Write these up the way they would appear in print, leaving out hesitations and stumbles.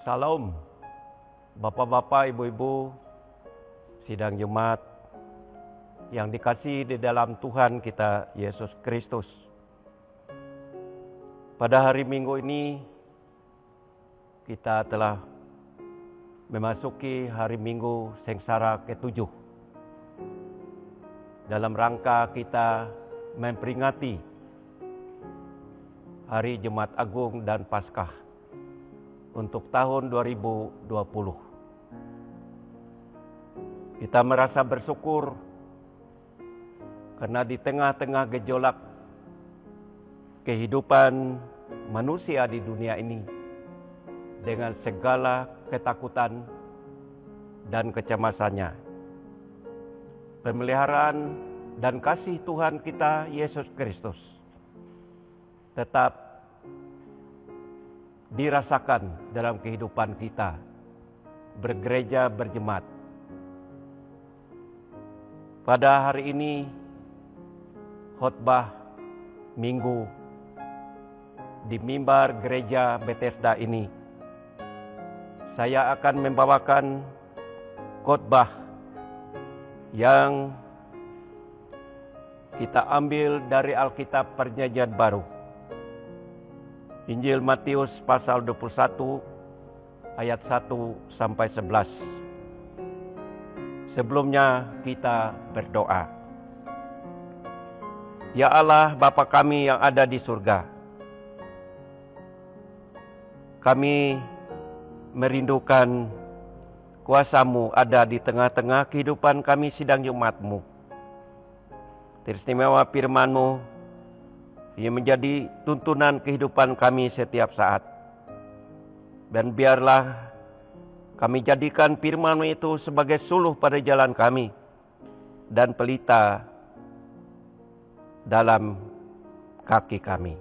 Salam, Bapak-bapak, Ibu-ibu, sidang Jumat yang dikasihi di dalam Tuhan kita Yesus Kristus. Pada hari Minggu ini kita telah memasuki hari Minggu Sengsara ke-7. Dalam rangka kita memperingati Hari Jumat Agung dan Paskah untuk tahun 2020. Kita merasa bersyukur karena di tengah-tengah gejolak kehidupan manusia di dunia ini dengan segala ketakutan dan kecemasannya, pemeliharaan dan kasih Tuhan kita Yesus Kristus tetap dirasakan dalam kehidupan kita bergereja berjemaat. Pada hari ini khotbah Minggu di mimbar gereja Bethesda ini, saya akan membawakan khotbah yang kita ambil dari Alkitab Perjanjian Baru, Injil Matius pasal 21 ayat 1 sampai 11. Sebelumnya kita berdoa. Ya Allah, Bapa kami yang ada di surga, kami merindukan kuasa-Mu ada di tengah-tengah kehidupan kami sidang Jumat-Mu. Teristimewa firman-Mu yang menjadi tuntunan kehidupan kami setiap saat. Dan biarlah kami jadikan firman-Mu itu sebagai suluh pada jalan kami dan pelita dalam kaki kami.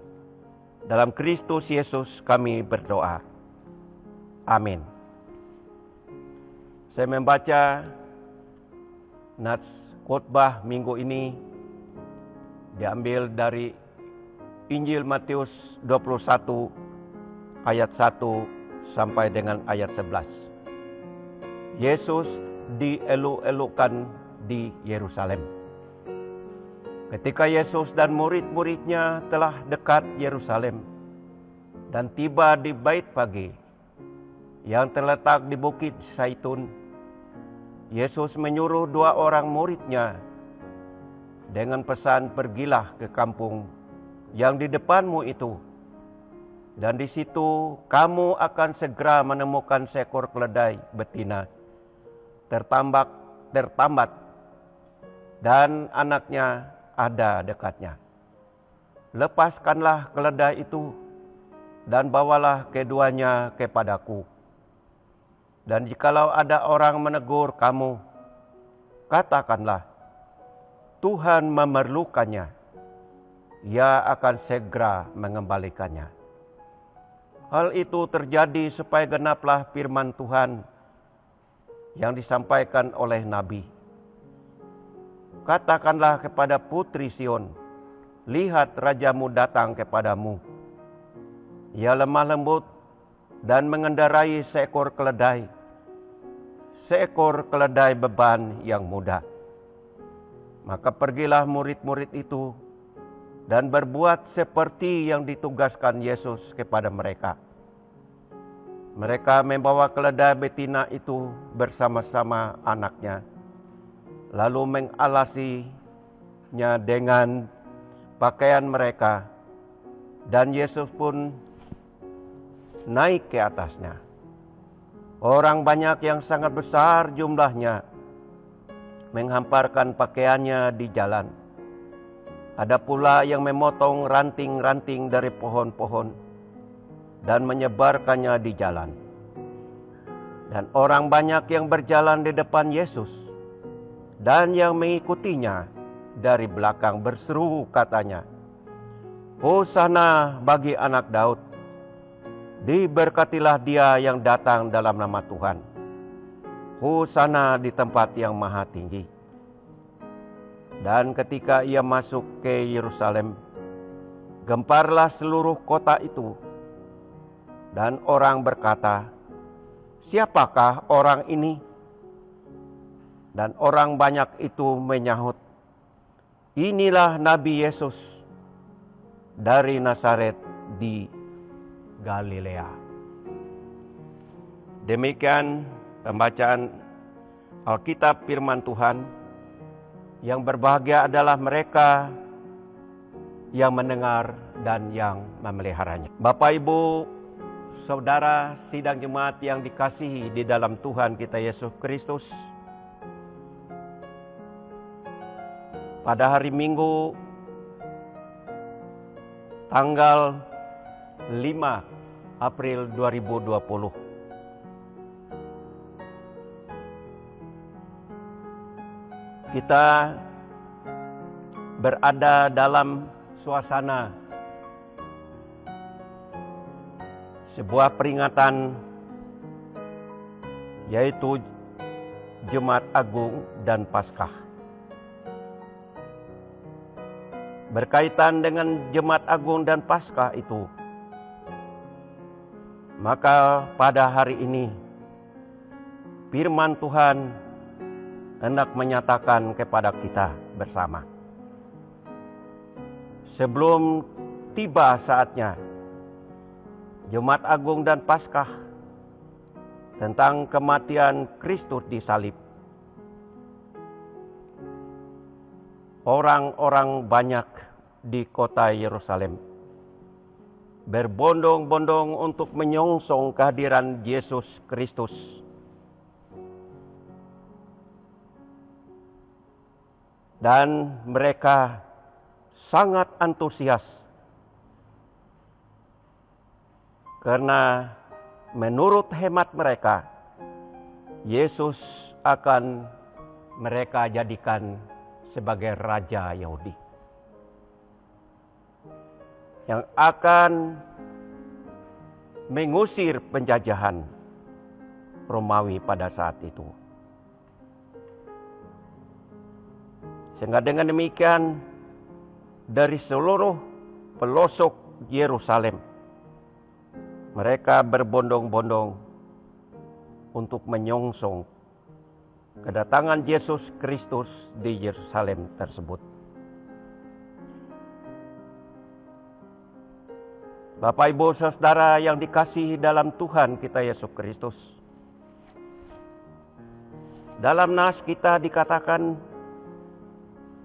Dalam Kristus Yesus kami berdoa. Amin. Saya membaca nats khotbah minggu ini diambil dari Injil Matius 21 ayat 1 sampai dengan ayat 11. Yesus dieluk-elukkan di Yerusalem. Ketika Yesus dan murid-muridnya telah dekat Yerusalem dan tiba di Baitfage yang terletak di Bukit Zaitun, Yesus menyuruh 2 orang muridnya dengan pesan, pergilah ke kampung yang di depanmu itu, dan di situ kamu akan segera menemukan seekor keledai betina tertambat dan anaknya ada dekatnya. Lepaskanlah keledai itu dan bawalah keduanya kepadaku. Dan jikalau ada orang menegur kamu, katakanlah, Tuhan memerlukannya. Ia akan segera mengembalikannya. Hal itu terjadi supaya genaplah firman Tuhan yang disampaikan oleh Nabi. Katakanlah kepada putri Sion, lihat rajamu datang kepadamu. Ia lemah lembut dan mengendarai seekor keledai beban yang mudah. Maka pergilah murid-murid itu dan berbuat seperti yang ditugaskan Yesus kepada mereka. Mereka membawa keledai betina itu bersama-sama anaknya, lalu mengalasinya dengan pakaian mereka, dan Yesus pun naik ke atasnya. Orang banyak yang sangat besar jumlahnya menghamparkan pakaiannya di jalan. Ada pula yang memotong ranting-ranting dari pohon-pohon dan menyebarkannya di jalan. Dan orang banyak yang berjalan di depan Yesus dan yang mengikutinya dari belakang berseru katanya, Hosana bagi anak Daud, diberkatilah dia yang datang dalam nama Tuhan. Hosana di tempat yang maha tinggi. Dan ketika ia masuk ke Yerusalem, gemparlah seluruh kota itu. Dan orang berkata, "Siapakah orang ini?" Dan orang banyak itu menyahut, "Inilah Nabi Yesus dari Nazaret di Galilea." Demikian pembacaan Alkitab firman Tuhan. Yang berbahagia adalah mereka yang mendengar dan yang memeliharanya. Bapak, Ibu, Saudara sidang jemaat yang dikasihi di dalam Tuhan kita Yesus Kristus. Pada hari Minggu tanggal 5 April 2020, kita berada dalam suasana sebuah peringatan, yaitu Jumat Agung dan Paskah. Berkaitan dengan Jumat Agung dan Paskah itu, maka pada hari ini firman Tuhan hendak menyatakan kepada kita bersama, sebelum tiba saatnya Jumat Agung dan Paskah, tentang kematian Kristus di salib, orang-orang banyak di kota Yerusalem berbondong-bondong untuk menyongsong kehadiran Yesus Kristus. Dan mereka sangat antusias karena menurut hemat mereka, Yesus akan mereka jadikan sebagai Raja Yahudi yang akan mengusir penjajahan Romawi pada saat itu. Sehingga dengan demikian, dari seluruh pelosok Yerusalem, mereka berbondong-bondong untuk menyongsong kedatangan Yesus Kristus di Yerusalem tersebut. Bapak, Ibu, Saudara yang dikasihi dalam Tuhan kita Yesus Kristus, dalam nas kita dikatakan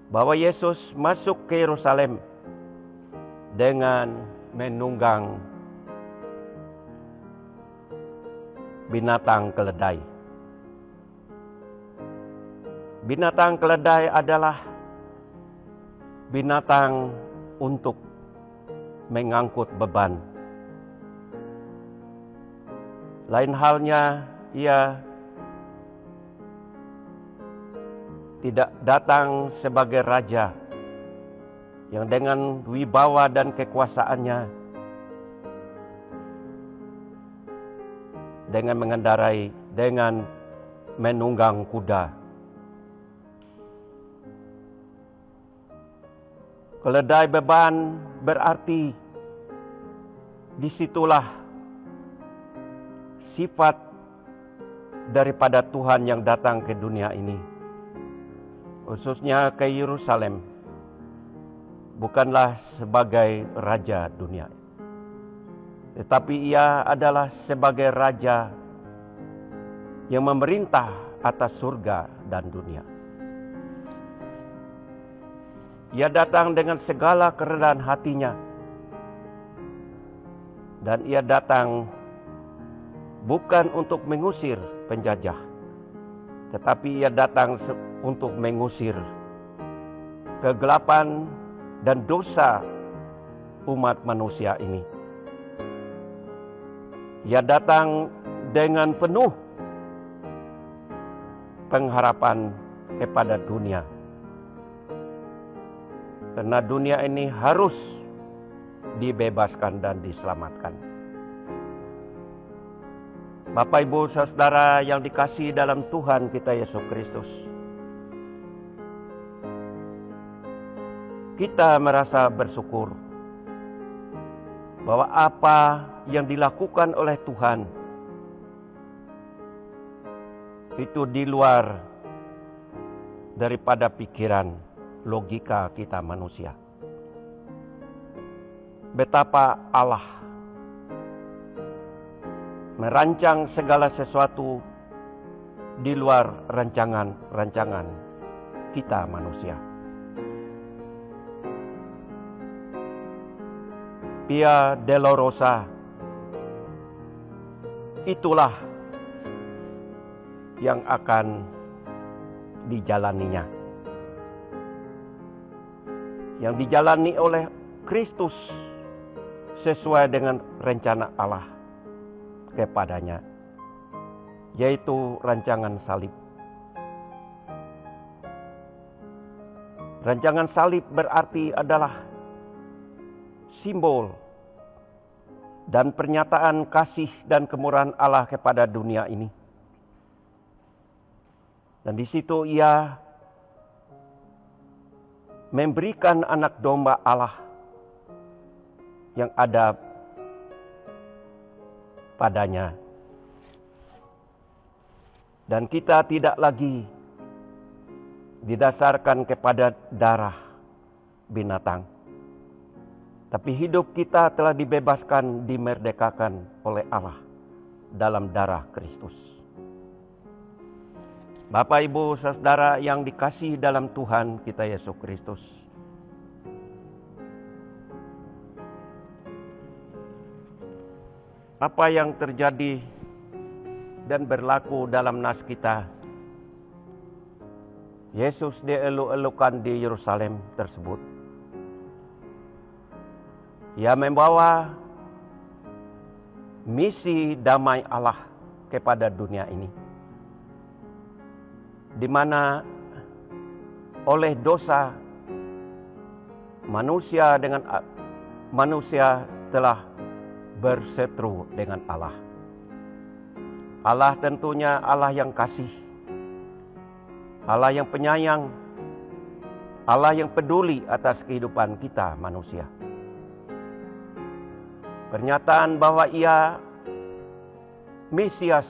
bahwa Yesus masuk ke Yerusalem dengan menunggang binatang keledai. Binatang keledai adalah binatang untuk mengangkut beban. Lain halnya, ia tidak datang sebagai raja yang dengan wibawa dan kekuasaannya, dengan mengendarai, dengan menunggang kuda. Keledai beban berarti disitulah sifat daripada Tuhan yang datang ke dunia ini, khususnya ke Yerusalem, bukanlah sebagai raja dunia, tetapi ia adalah sebagai raja yang memerintah atas surga dan dunia. Ia datang dengan segala kerendahan hatinya, dan ia datang bukan untuk mengusir penjajah, tetapi ia datang untuk mengusir kegelapan dan dosa umat manusia ini. Ia datang dengan penuh pengharapan kepada dunia, karena dunia ini harus dibebaskan dan diselamatkan. Bapak, Ibu, Saudara yang dikasihi dalam Tuhan kita Yesus Kristus, kita merasa bersyukur bahwa apa yang dilakukan oleh Tuhan itu di luar daripada pikiran logika kita manusia. Betapa Allah merancang segala sesuatu di luar rancangan kita manusia. Via Dolorosa, itulah yang akan dijalaninya. Yang dijalani oleh Kristus sesuai dengan rencana Allah kepadanya, yaitu rancangan salib. Rancangan salib berarti adalah simbol dan pernyataan kasih dan kemurahan Allah kepada dunia ini. Dan di situ Ia memberikan anak domba Allah yang ada padanya. Dan kita tidak lagi didasarkan kepada darah binatang. Tapi hidup kita telah dibebaskan, dimerdekakan oleh Allah dalam darah Kristus. Bapak, Ibu, Saudara yang dikasihi dalam Tuhan kita Yesus Kristus. Apa yang terjadi dan berlaku dalam nas kita, Yesus dieluk-elukan di Yerusalem tersebut. Ia membawa misi damai Allah kepada dunia ini, di mana oleh dosa manusia telah berseteru dengan Allah. Allah tentunya Allah yang kasih, Allah yang penyayang, Allah yang peduli atas kehidupan kita manusia. Pernyataan bahwa Ia Mesias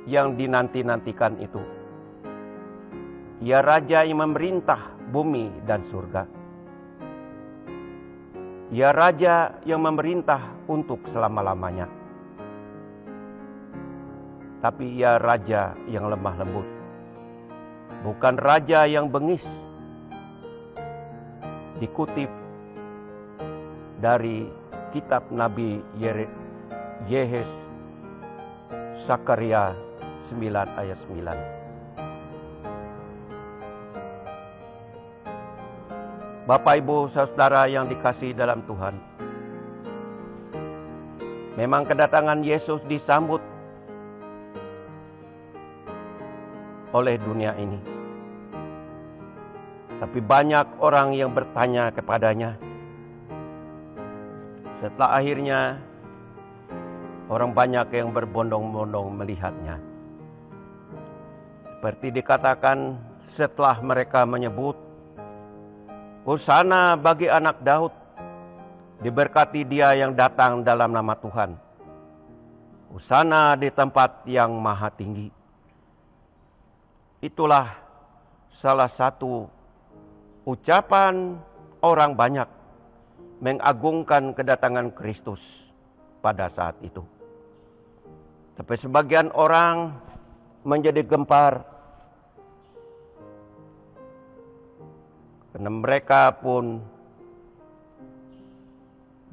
yang dinanti-nantikan itu. Ia Raja yang memerintah bumi dan surga. Ia Raja yang memerintah untuk selama-lamanya. Tapi Ia Raja yang lemah lembut. Bukan Raja yang bengis. Dikutip dari kitab Nabi Yehes Sakaria 9 ayat 9. Bapak, Ibu, Saudara yang dikasihi dalam Tuhan, memang kedatangan Yesus disambut oleh dunia ini. Tapi banyak orang yang bertanya kepadanya. Setelah akhirnya orang banyak yang berbondong-bondong melihatnya. Seperti dikatakan setelah mereka menyebut, Hosana bagi anak Daud, diberkati dia yang datang dalam nama Tuhan. Hosana di tempat yang maha tinggi. Itulah salah satu ucapan orang banyak mengagungkan kedatangan Kristus pada saat itu. Tapi sebagian orang menjadi gempar karena mereka pun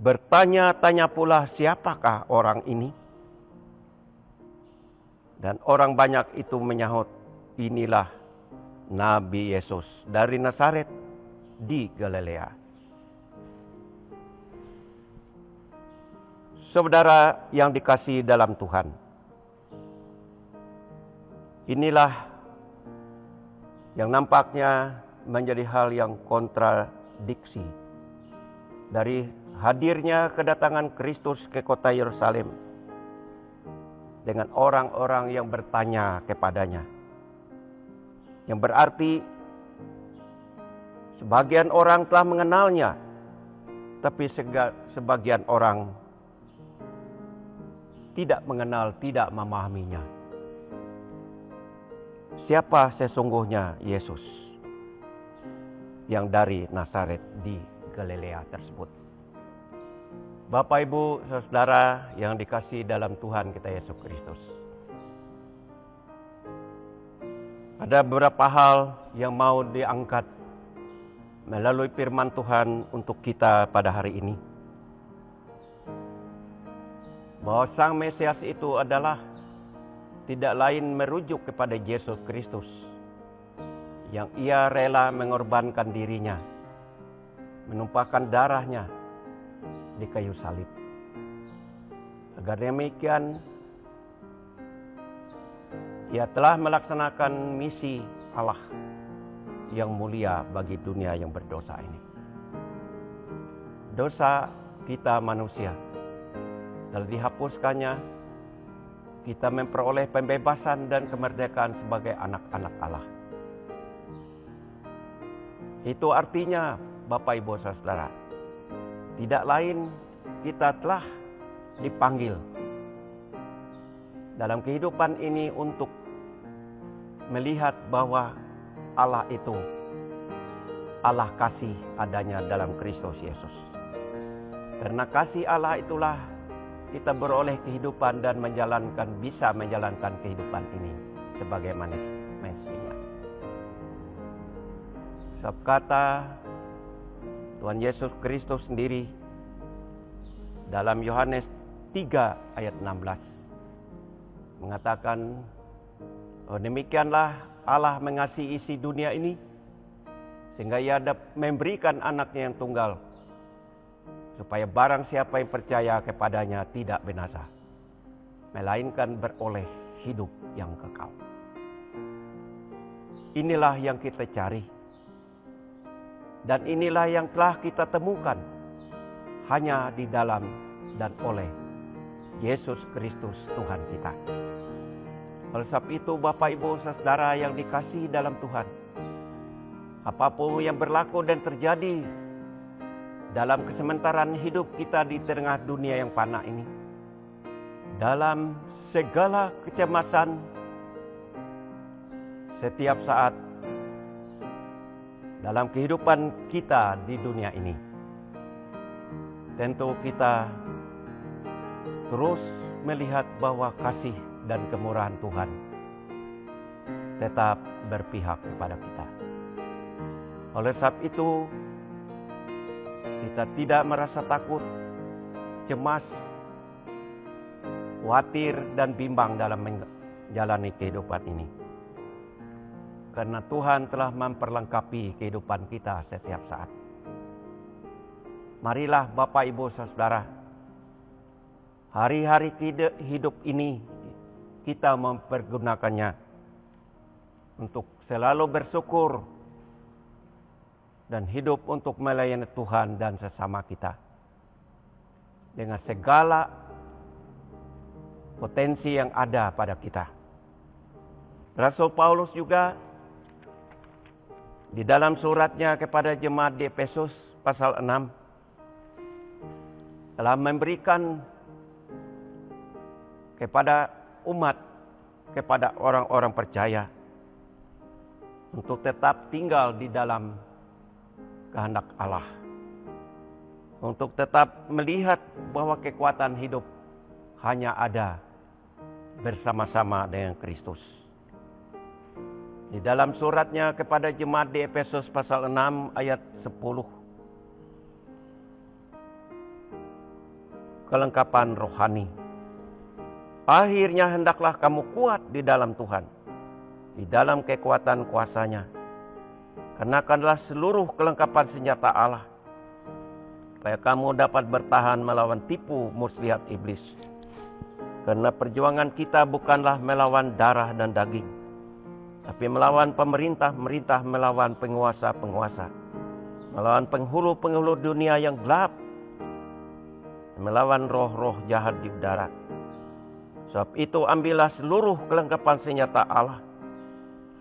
bertanya-tanya pula siapakah orang ini? Dan orang banyak itu menyahut, inilah Nabi Yesus dari Nazaret di Galilea. Saudara yang dikasihi dalam Tuhan, inilah yang nampaknya menjadi hal yang kontradiksi dari hadirnya kedatangan Kristus ke kota Yerusalem dengan orang-orang yang bertanya kepadanya. Yang berarti sebagian orang telah mengenalnya, tapi sebagian orang tidak mengenal, tidak memahaminya. siapa sesungguhnya Yesus yang dari Nazaret di Galilea tersebut. Bapak, Ibu, Saudara yang dikasihi dalam Tuhan kita Yesus Kristus. Ada beberapa hal yang mau diangkat melalui firman Tuhan untuk kita pada hari ini. Bahwa Sang Mesias itu adalah tidak lain merujuk kepada Yesus Kristus yang ia rela mengorbankan dirinya, menumpahkan darahnya di kayu salib. Agar demikian ia telah melaksanakan misi Allah yang mulia bagi dunia yang berdosa ini. Dosa kita manusia telah dihapuskannya, kita memperoleh pembebasan dan kemerdekaan sebagai anak-anak Allah. Itu artinya, Bapak, Ibu, Saudara, tidak lain kita telah dipanggil dalam kehidupan ini untuk melihat bahwa Allah itu Allah kasih adanya dalam Kristus Yesus. Karena kasih Allah itulah kita beroleh kehidupan dan bisa menjalankan kehidupan ini sebagai manusia. Sebab kata Tuhan Yesus Kristus sendiri dalam Yohanes 3 ayat 16 mengatakan, oh, demikianlah Allah mengasihi isi dunia ini sehingga ia memberikan anaknya yang tunggal, supaya barang siapa yang percaya kepadanya tidak binasa, melainkan beroleh hidup yang kekal. Inilah yang kita cari. Dan inilah yang telah kita temukan hanya di dalam dan oleh Yesus Kristus Tuhan kita. Oleh sebab itu, Bapak, Ibu, Saudara yang dikasihi dalam Tuhan, apapun yang berlaku dan terjadi dalam kesementaraan hidup kita di tengah dunia yang fana ini, dalam segala kecemasan setiap saat dalam kehidupan kita di dunia ini, tentu kita terus melihat bahwa kasih dan kemurahan Tuhan tetap berpihak kepada kita. Oleh sebab itu, kita tidak merasa takut, cemas, khawatir, dan bimbang dalam menjalani kehidupan ini. Karena Tuhan telah memperlengkapi kehidupan kita setiap saat. Marilah Bapak, Ibu, Saudara, hari-hari hidup ini kita mempergunakannya untuk selalu bersyukur dan hidup untuk melayani Tuhan dan sesama kita dengan segala potensi yang ada pada kita. Rasul Paulus juga di dalam suratnya kepada jemaat di Efesus pasal 6 telah memberikan kepada umat, kepada orang-orang percaya untuk tetap tinggal di dalam kehendak Allah, untuk tetap melihat bahwa kekuatan hidup hanya ada bersama-sama dengan Kristus. Di dalam suratnya kepada jemaat di Efesus pasal 6 ayat 10, kelengkapan rohani. Akhirnya hendaklah kamu kuat di dalam Tuhan, di dalam kekuatan kuasa-Nya. Kenakanlah seluruh kelengkapan senjata Allah, supaya kamu dapat bertahan melawan tipu muslihat iblis. Karena perjuangan kita bukanlah melawan darah dan daging, tapi melawan pemerintah-pemerintah, melawan penguasa-penguasa, melawan penghulu-penghulu dunia yang gelap, melawan roh-roh jahat di udara. Sebab itu ambillah seluruh kelengkapan senjata Allah,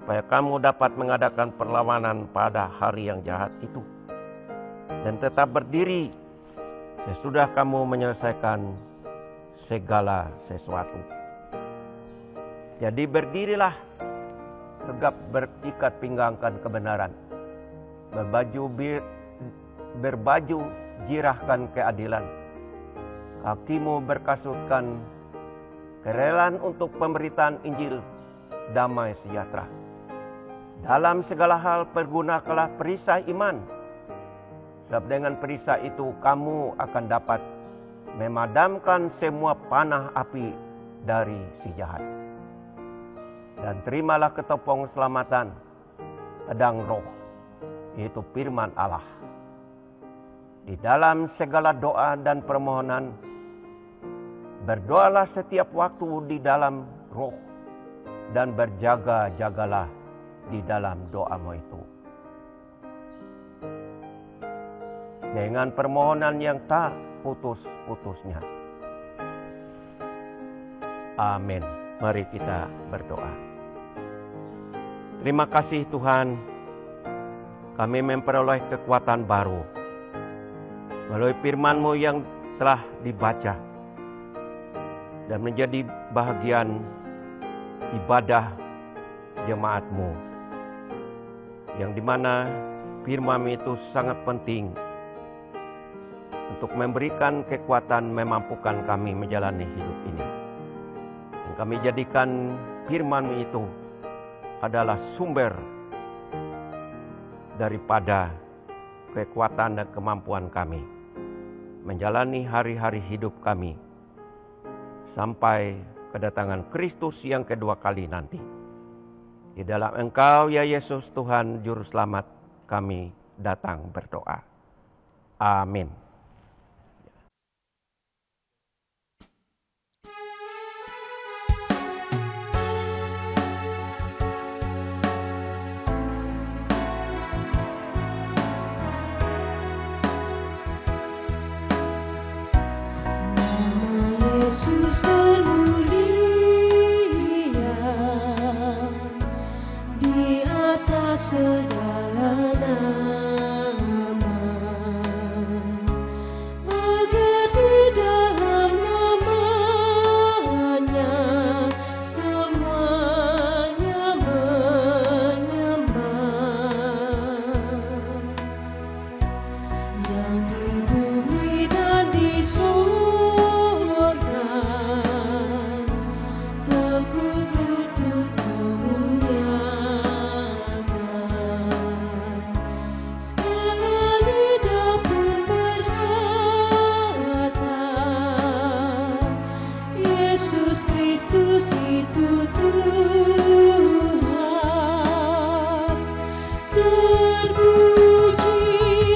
supaya kamu dapat mengadakan perlawanan pada hari yang jahat itu, dan tetap berdiri sesudah kamu menyelesaikan segala sesuatu. Jadi berdirilah tegap berikat pinggangkan kebenaran, berbaju jirahkan keadilan, kakimu berkasutkan kerelaan untuk pemberitaan Injil damai sejahtera. Dalam segala hal pergunakanlah perisai iman, sebab dengan perisai itu kamu akan dapat memadamkan semua panah api dari si jahat. Dan terimalah ketopong keselamatan, pedang roh, yaitu firman Allah. Di dalam segala doa dan permohonan, berdoalah setiap waktu di dalam roh, dan berjaga-jagalah di dalam doamu itu, dengan permohonan yang tak putus-putusnya. Amin. Mari kita berdoa. Terima kasih Tuhan, kami memperoleh kekuatan baru melalui firman-Mu yang telah dibaca dan menjadi bahagian ibadah jemaat-Mu, yang dimana firman itu sangat penting untuk memberikan kekuatan memampukan kami menjalani hidup ini. Dan kami jadikan firman itu adalah sumber daripada kekuatan dan kemampuan kami menjalani hari-hari hidup kami sampai kedatangan Kristus yang kedua kali nanti. Di dalam Engkau ya Yesus Tuhan Juru Selamat kami datang berdoa. Amin. Yesus termulia di atas segala nama, agar di dalam namanya semuanya menyembah, yang di bumi dan di surga Yesus Kristus itu Tuhan, terpuji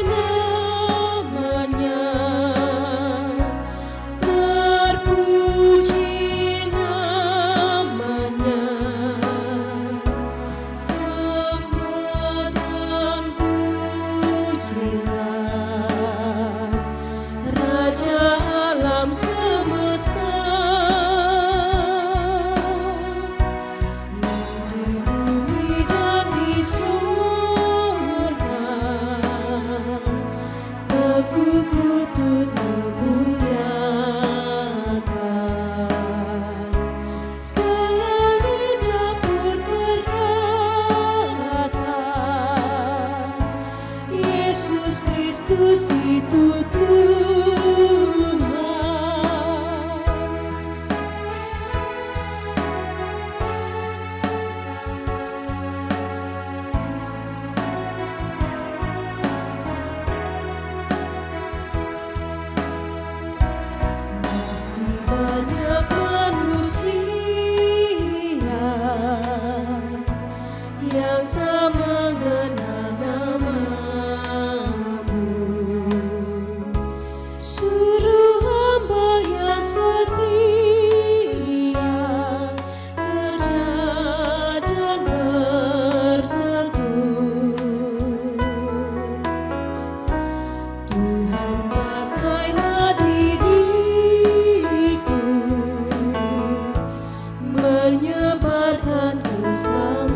namanya, terpuji namanya, sembah dan pujilah Raja alam semesta. Yesus Kristus itu Tuhan. Masih banyak manusia yang tak mengenal nama-Mu. Suruh hamba yang setia kerja dan bertekun. Tuhan pakailah diriku menyebarkan kesamaan